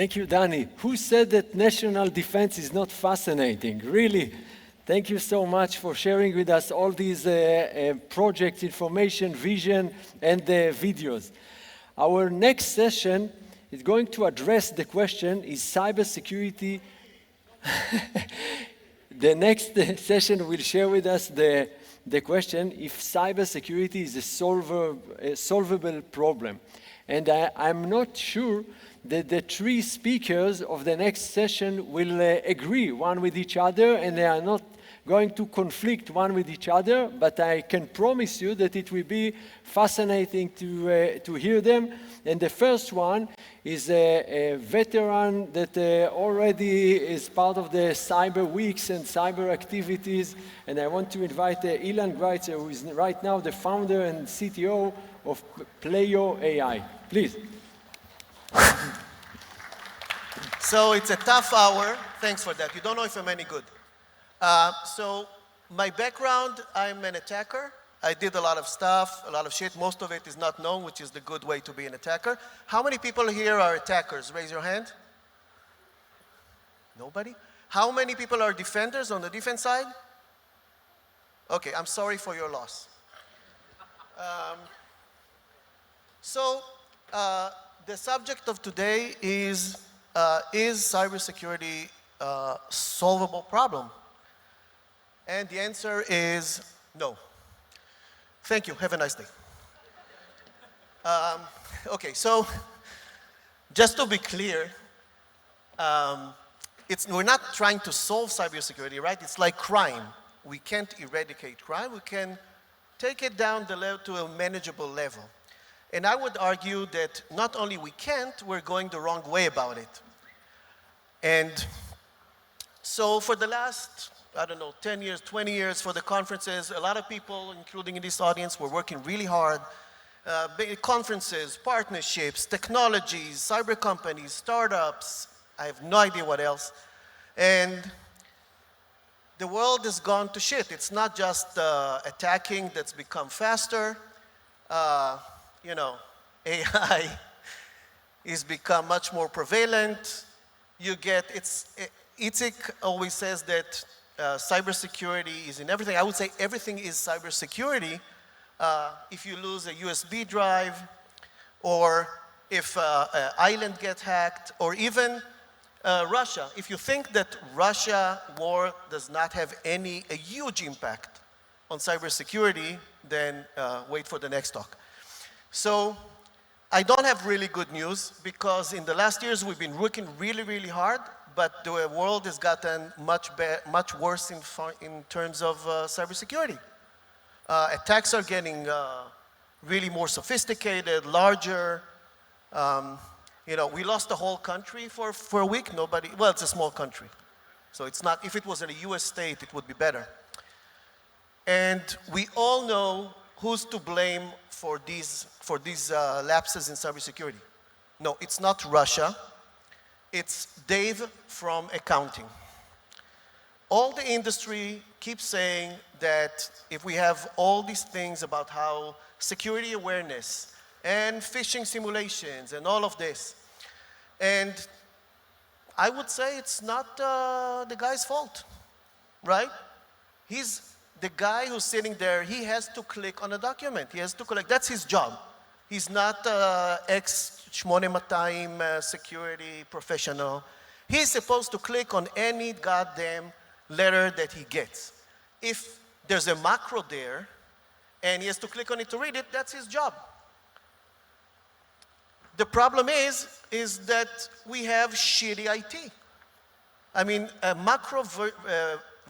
Thank you, Danny. Who said that national defense is not fascinating? Really, thank you so much for sharing with us all these project information, vision, and videos. Our next session is going to address the question, is cybersecurity... The next session will share with us the question if cybersecurity is a solvable problem. And I'm not sure that the three speakers of the next session will agree one with each other, and they are not going to conflict one with each other, but I can promise you that it will be fascinating to hear them. And the first one is a veteran that already is part of the cyber weeks and cyber activities, and I want to invite Ilan Graicer, who is right now the founder and CTO of Playo.ai. Please. So it's a tough hour. Thanks for that. You don't know if I'm any good. So my background, I'm an attacker. I did a lot of stuff, a lot of shit. Most of it is not known, which is the good way to be an attacker. How many people here are attackers? Raise your hand. Nobody? How many people are defenders on the defense side? Okay, I'm sorry for your loss. The subject of today is cybersecurity a solvable problem? And the answer is no. Thank you. Have a nice day. Okay, so just to be clear, we're not trying to solve cybersecurity, right? It's like crime. We can't eradicate crime. We can take it down to a manageable level. And I would argue that not only we can't, we're going the wrong way about it. And so for the last, I don't know, 10 years, 20 years for the conferences, a lot of people, including in this audience, were working really hard. Conferences, partnerships, technologies, cyber companies, startups, I have no idea what else. And the world has gone to shit. It's not just attacking that's become faster. You know, AI has become much more prevalent. Itzik always says that cybersecurity is in everything. I would say everything is cybersecurity. If you lose a USB drive, or if an island gets hacked, or even Russia. If you think that Russia war does not have a huge impact on cybersecurity, then wait for the next talk. So I don't have really good news, because in the last years we've been working really, really hard, but the world has gotten much worse in terms of cybersecurity. Attacks are getting really more sophisticated, larger. You know, we lost the whole country for a week. Well, it's a small country. So it's not, if it was in a US state, it would be better. And we all know who's to blame for these lapses in cybersecurity. No, it's not Russia. It's Dave from accounting. All the industry keeps saying that if we have all these things about how security awareness and phishing simulations and all of this, and I would say it's not the guy's fault, right? He's the guy who's sitting there. He has to click on a document. He has to collect. That's his job. He's not ex-8200 security professional. He's supposed to click on any goddamn letter that he gets. If there's a macro there and he has to click on it to read it, that's his job. The problem is that we have shitty IT. I mean, a macro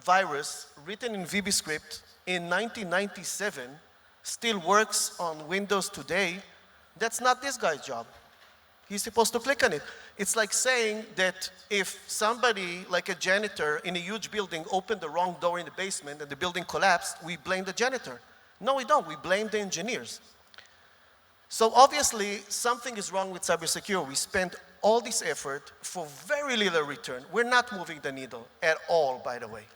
virus written in VBScript in 1997 still works on Windows today. That's not this guy's job. He's supposed to click on it. It's like saying that if somebody, like a janitor in a huge building, opened the wrong door in the basement and the building collapsed, we blame the janitor. No, we don't. We blame the engineers. So obviously, something is wrong with cybersecurity. We spend all this effort for very little return. We're not moving the needle at all, by the way.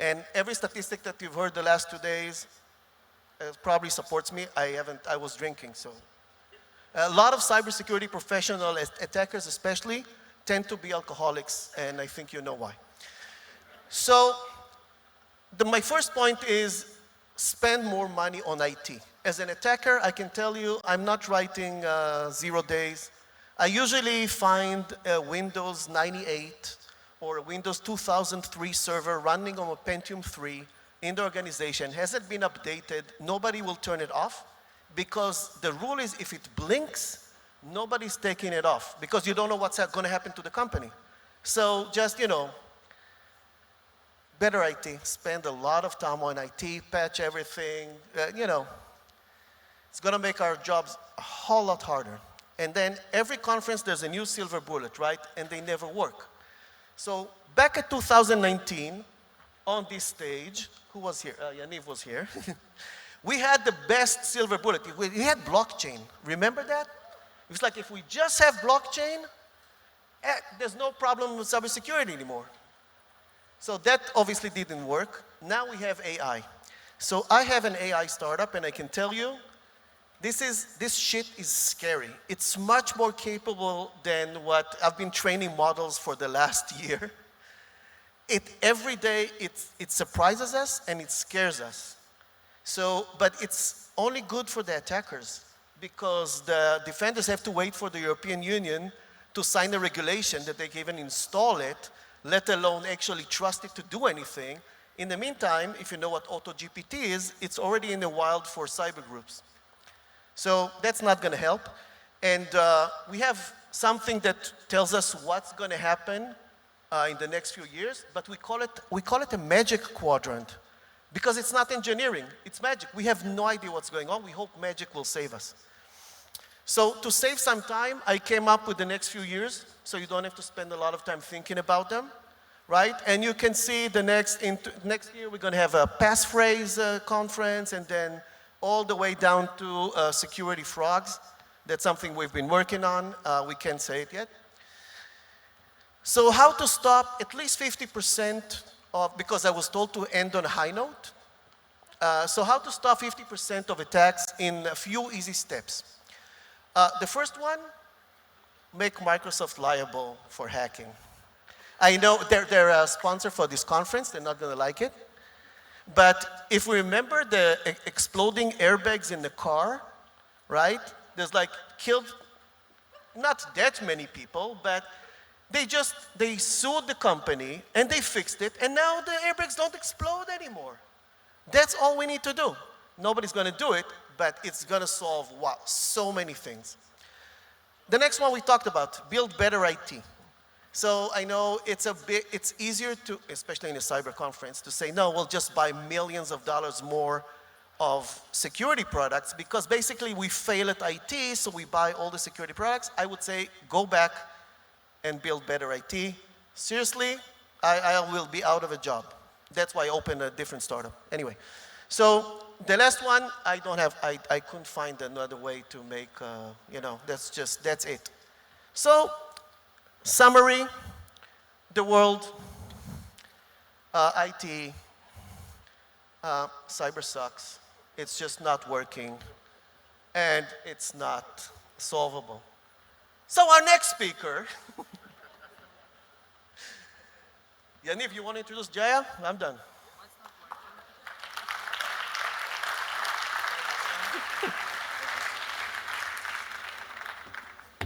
And every statistic that you've heard the last 2 days probably supports me. I was drinking, so. A lot of cybersecurity professionals, attackers especially, tend to be alcoholics, and I think you know why. So my first point is spend more money on IT. As an attacker, I can tell you I'm not writing 0 days. I usually find a Windows 98 or a Windows 2003 server running on a Pentium 3 in the organization, hasn't been updated, nobody will turn it off, because the rule is if it blinks, nobody's taking it off, because you don't know what's going to happen to the company. So just, better IT, spend a lot of time on IT, patch everything, it's going to make our jobs a whole lot harder. And then every conference there's a new silver bullet, right? And they never work. So back at 2019, on this stage, who was here? Yaniv was here. We had the best silver bullet. We had blockchain. Remember that? It was like if we just have blockchain, there's no problem with cybersecurity anymore. So that obviously didn't work. Now we have AI. So I have an AI startup, and I can tell you, this shit is scary. It's much more capable than what I've been training models for the last year. Every day, it surprises us and it scares us. So, but it's only good for the attackers, because the defenders have to wait for the European Union to sign a regulation that they can even install it, let alone actually trust it to do anything. In the meantime, if you know what AutoGPT is, it's already in the wild for cyber groups. So that's not going to help. And we have something that tells us what's going to happen in the next few years, but we call it a magic quadrant, because it's not engineering, it's magic. We have no idea what's going on. We hope magic will save us. So to save some time, I came up with the next few years, so you don't have to spend a lot of time thinking about them, right? And you can see next year we're going to have a passphrase conference, and then all the way down to security frogs. That's something we've been working on. We can't say it yet. So how to stop at least 50% of, because I was told to end on a high note. So how to stop 50% of attacks in a few easy steps. The first one, make Microsoft liable for hacking. I know they're a sponsor for this conference. They're not going to like it. But if we remember the exploding airbags in the car, right? There's like killed, not that many people, but they sued the company and they fixed it, and now the airbags don't explode anymore. That's all we need to do. Nobody's going to do it, but it's going to solve, wow, so many things. The next one we talked about, build better IT. So I know it's easier to, especially in a cyber conference, to say, no, we'll just buy millions of dollars more of security products, because basically we fail at IT, so we buy all the security products. I would say, go back and build better IT. Seriously, I will be out of a job. That's why I opened a different startup. Anyway, so the last one, I couldn't find another way to make, that's it. So, summary, the world, IT, cyber sucks. It's just not working, and it's not solvable. So our next speaker, Yaniv, you want to introduce Jaya? I'm done.